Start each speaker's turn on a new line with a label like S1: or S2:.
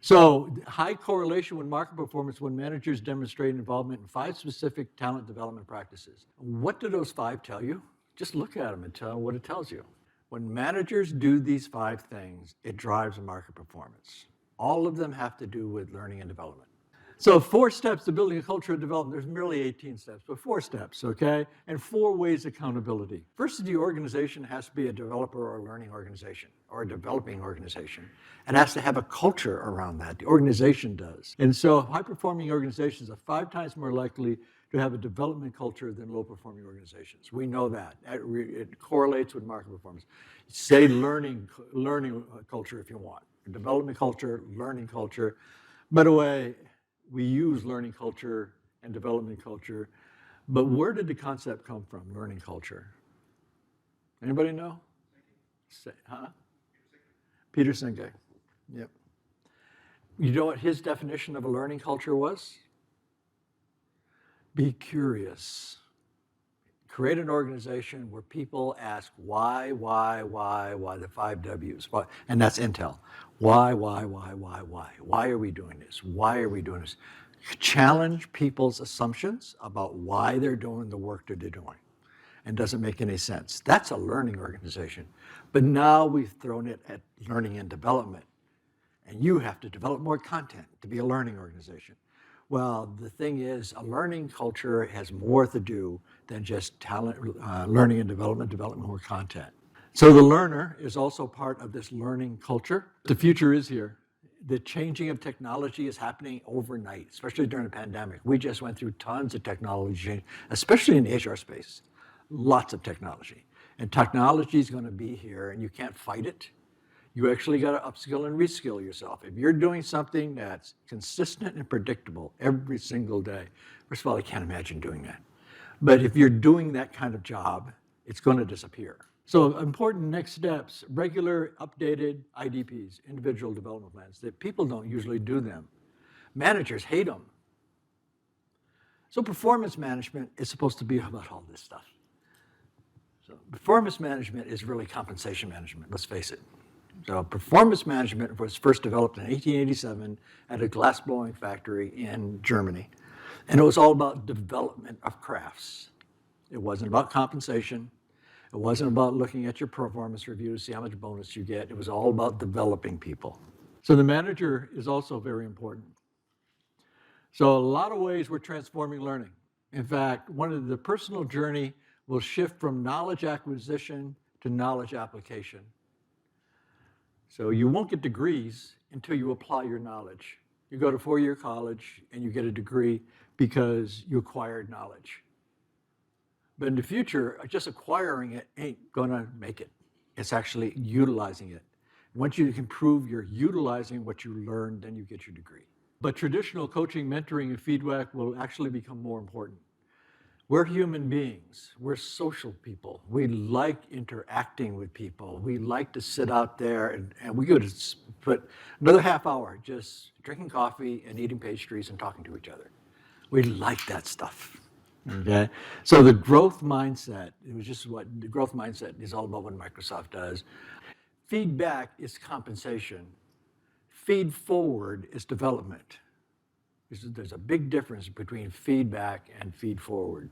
S1: So high correlation with market performance when managers demonstrate involvement in 5 specific talent development practices. What do those 5 tell you? Just look at them and tell what it tells you. When managers do these 5 things, it drives market performance. All of them have to do with learning and development. So 4 steps to building a culture of development. There's merely 18 steps, but 4 steps, okay? And 4 ways of accountability. First, the organization has to be a developer or a learning organization or a developing organization. It has to have a culture around that. The organization does. And so high-performing organizations are 5 times more likely to have a development culture than low-performing organizations. We know that. It correlates with market performance. Say learning culture if you want. Development culture, learning culture. By the way, we use learning culture and development culture, but where did the concept come from, learning culture? Anybody know? Peter Senge. Yep. You know what his definition of a learning culture was? Be curious. Create an organization where people ask why, the 5 W's, why, and that's Intel. Why? Why are we doing this? Why are we doing this? Challenge people's assumptions about why they're doing the work that they're doing. And doesn't make any sense. That's a learning organization. But now we've thrown it at learning and development. And you have to develop more content to be a learning organization. Well, the thing is, a learning culture has more to do than just learning and development more content. So the learner is also part of this learning culture. The future is here. The changing of technology is happening overnight, especially during the pandemic. We just went through tons of technology change, especially in the HR space. Lots of technology. And technology is going to be here, and you can't fight it. You actually got to upskill and reskill yourself. If you're doing something that's consistent and predictable every single day, first of all, I can't imagine doing that. But if you're doing that kind of job, it's going to disappear. So important next steps, regular updated IDPs, individual development plans, that people don't usually do them. Managers hate them. So performance management is supposed to be about all this stuff. So performance management is really compensation management, let's face it. So performance management was first developed in 1887 at a glassblowing factory in Germany. And it was all about development of crafts. It wasn't about compensation. It wasn't about looking at your performance review to see how much bonus you get. It was all about developing people. So the manager is also very important. So a lot of ways we're transforming learning. In fact, one of the personal journey will shift from knowledge acquisition to knowledge application. So you won't get degrees until you apply your knowledge. You go to 4-year college and you get a degree because you acquired knowledge. But in the future, just acquiring it ain't gonna make it. It's actually utilizing it. Once you can prove you're utilizing what you learned, then you get your degree. But traditional coaching, mentoring, and feedback will actually become more important. We're human beings. We're social people. We like interacting with people. We like to sit out there and we could put another half hour just drinking coffee and eating pastries and talking to each other. We like that stuff. Okay? So the growth mindset, it was just what the growth mindset is all about what Microsoft does. Feedback is compensation. Feed forward is development. There's a big difference between feedback and feed forward.